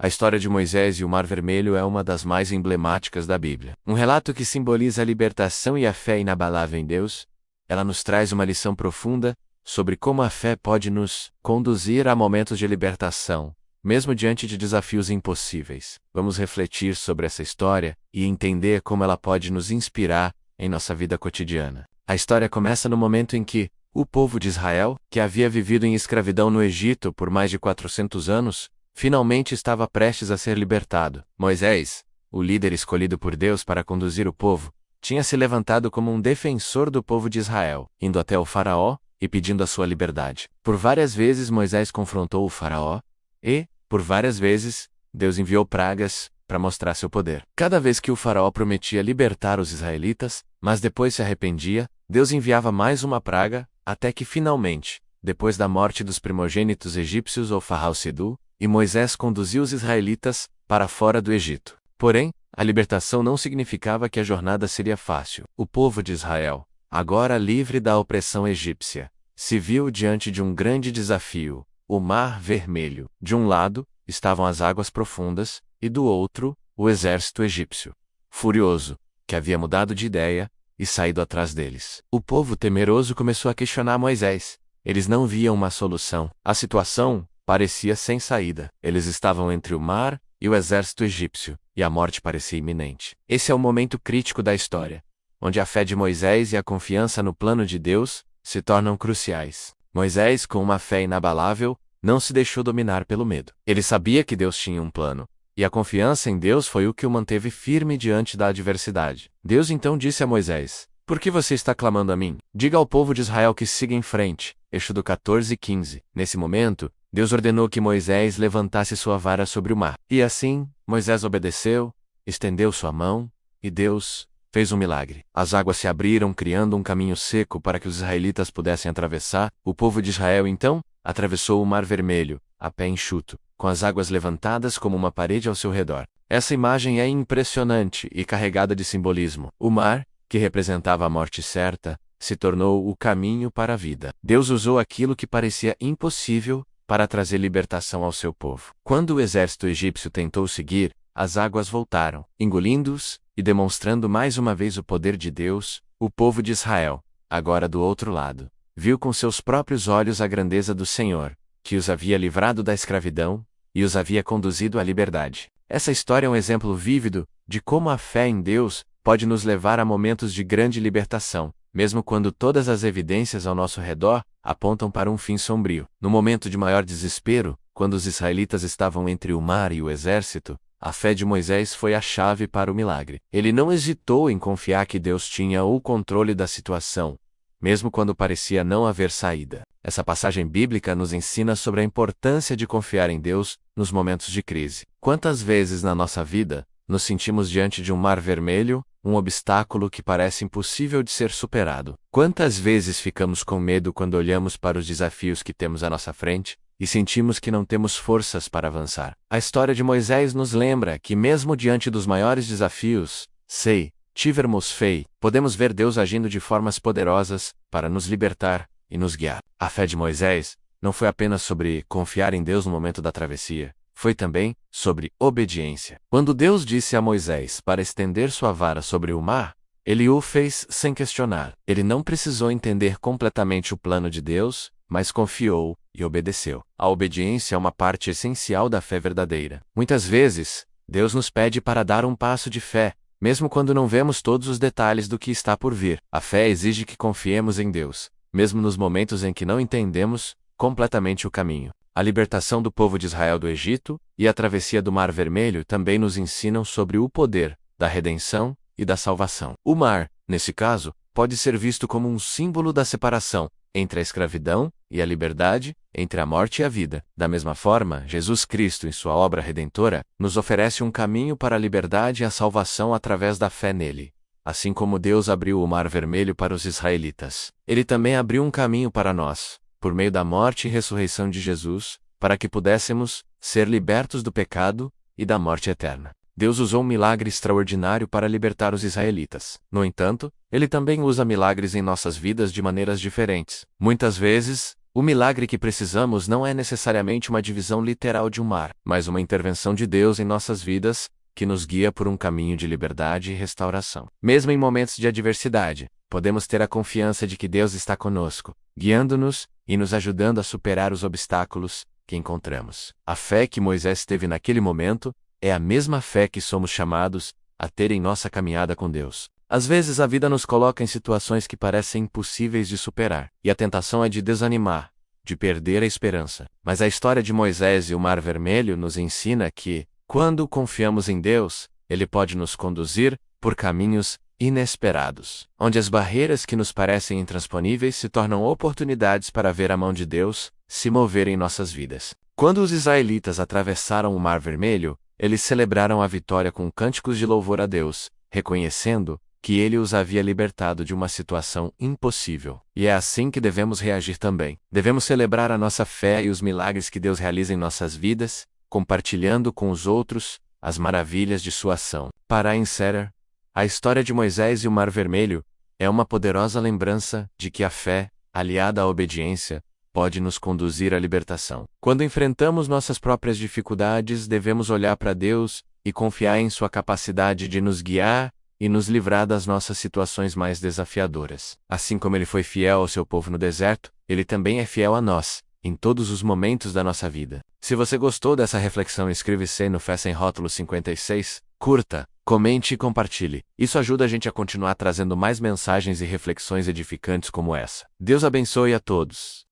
A história de Moisés e o Mar Vermelho é uma das mais emblemáticas da Bíblia. Um relato que simboliza a libertação e a fé inabalável em Deus. Ela nos traz uma lição profunda sobre como a fé pode nos conduzir a momentos de libertação, mesmo diante de desafios impossíveis. Vamos refletir sobre essa história e entender como ela pode nos inspirar em nossa vida cotidiana. A história começa no momento em que o povo de Israel, que havia vivido em escravidão no Egito por mais de 400 anos, finalmente estava prestes a ser libertado. Moisés, o líder escolhido por Deus para conduzir o povo, tinha se levantado como um defensor do povo de Israel, indo até o faraó e pedindo a sua liberdade. Por várias vezes Moisés confrontou o faraó e, por várias vezes, Deus enviou pragas para mostrar seu poder. Cada vez que o faraó prometia libertar os israelitas, mas depois se arrependia, Deus enviava mais uma praga, até que finalmente, depois da morte dos primogênitos egípcios ou Faraó Sedu, e Moisés conduziu os israelitas para fora do Egito. Porém, a libertação não significava que a jornada seria fácil. O povo de Israel, agora livre da opressão egípcia, se viu diante de um grande desafio: o Mar Vermelho. De um lado, estavam as águas profundas, e do outro, o exército egípcio, furioso, que havia mudado de ideia e saído atrás deles. O povo temeroso começou a questionar Moisés. Eles não viam uma solução. A situação parecia sem saída. Eles estavam entre o mar e o exército egípcio, e a morte parecia iminente. Esse é o momento crítico da história, onde a fé de Moisés e a confiança no plano de Deus se tornam cruciais. Moisés, com uma fé inabalável, não se deixou dominar pelo medo. Ele sabia que Deus tinha um plano, e a confiança em Deus foi o que o manteve firme diante da adversidade. Deus então disse a Moisés: "Por que você está clamando a mim? Diga ao povo de Israel que siga em frente." Êxodo 14:15. Nesse momento, Deus ordenou que Moisés levantasse sua vara sobre o mar. E assim, Moisés obedeceu, estendeu sua mão, e Deus fez um milagre. As águas se abriram, criando um caminho seco para que os israelitas pudessem atravessar. O povo de Israel então atravessou o Mar Vermelho, a pé enxuto, com as águas levantadas como uma parede ao seu redor. Essa imagem é impressionante e carregada de simbolismo. O mar, que representava a morte certa, se tornou o caminho para a vida. Deus usou aquilo que parecia impossível para trazer libertação ao seu povo. Quando o exército egípcio tentou seguir, as águas voltaram, engolindo-os e demonstrando mais uma vez o poder de Deus. O povo de Israel, agora do outro lado, viu com seus próprios olhos a grandeza do Senhor, que os havia livrado da escravidão e os havia conduzido à liberdade. Essa história é um exemplo vívido de como a fé em Deus pode nos levar a momentos de grande libertação, mesmo quando todas as evidências ao nosso redor apontam para um fim sombrio. No momento de maior desespero, quando os israelitas estavam entre o mar e o exército, a fé de Moisés foi a chave para o milagre. Ele não hesitou em confiar que Deus tinha o controle da situação, mesmo quando parecia não haver saída. Essa passagem bíblica nos ensina sobre a importância de confiar em Deus nos momentos de crise. Quantas vezes na nossa vida nos sentimos diante de um mar vermelho, um obstáculo que parece impossível de ser superado? Quantas vezes ficamos com medo quando olhamos para os desafios que temos à nossa frente e sentimos que não temos forças para avançar? A história de Moisés nos lembra que mesmo diante dos maiores desafios, tivermos fé, podemos ver Deus agindo de formas poderosas para nos libertar e nos guiar. A fé de Moisés não foi apenas sobre confiar em Deus no momento da travessia, foi também sobre obediência. Quando Deus disse a Moisés para estender sua vara sobre o mar, ele o fez sem questionar. Ele não precisou entender completamente o plano de Deus, mas confiou e obedeceu. A obediência é uma parte essencial da fé verdadeira. Muitas vezes, Deus nos pede para dar um passo de fé, mesmo quando não vemos todos os detalhes do que está por vir. A fé exige que confiemos em Deus, mesmo nos momentos em que não entendemos completamente o caminho. A libertação do povo de Israel do Egito e a travessia do Mar Vermelho também nos ensinam sobre o poder da redenção e da salvação. O mar, nesse caso, pode ser visto como um símbolo da separação entre a escravidão e a liberdade, entre a morte e a vida. Da mesma forma, Jesus Cristo, em sua obra redentora, nos oferece um caminho para a liberdade e a salvação através da fé nele. Assim como Deus abriu o Mar Vermelho para os israelitas, Ele também abriu um caminho para nós, por meio da morte e ressurreição de Jesus, para que pudéssemos ser libertos do pecado e da morte eterna. Deus usou um milagre extraordinário para libertar os israelitas. No entanto, Ele também usa milagres em nossas vidas de maneiras diferentes. Muitas vezes, O milagre que precisamos não é necessariamente uma divisão literal de um mar, mas uma intervenção de Deus em nossas vidas, que nos guia por um caminho de liberdade e restauração. Mesmo em momentos de adversidade, podemos ter a confiança de que Deus está conosco, guiando-nos e nos ajudando a superar os obstáculos que encontramos. A fé que Moisés teve naquele momento é a mesma fé que somos chamados a ter em nossa caminhada com Deus. Às vezes a vida nos coloca em situações que parecem impossíveis de superar, e a tentação é de desanimar, de perder a esperança. Mas a história de Moisés e o Mar Vermelho nos ensina que, quando confiamos em Deus, Ele pode nos conduzir por caminhos inesperados, onde as barreiras que nos parecem intransponíveis se tornam oportunidades para ver a mão de Deus se mover em nossas vidas. Quando os israelitas atravessaram o Mar Vermelho, eles celebraram a vitória com cânticos de louvor a Deus, reconhecendo que Ele os havia libertado de uma situação impossível. E é assim que devemos reagir também. Devemos celebrar a nossa fé e os milagres que Deus realiza em nossas vidas, compartilhando com os outros as maravilhas de sua ação. Para encerrar, a história de Moisés e o Mar Vermelho é uma poderosa lembrança de que a fé, aliada à obediência, pode nos conduzir à libertação. Quando enfrentamos nossas próprias dificuldades, devemos olhar para Deus e confiar em sua capacidade de nos guiar e nos livrar das nossas situações mais desafiadoras. Assim como Ele foi fiel ao seu povo no deserto, Ele também é fiel a nós, em todos os momentos da nossa vida. Se você gostou dessa reflexão, inscreva-se no Fé Sem Rótulos 56, curta, comente e compartilhe. Isso ajuda a gente a continuar trazendo mais mensagens e reflexões edificantes como essa. Deus abençoe a todos.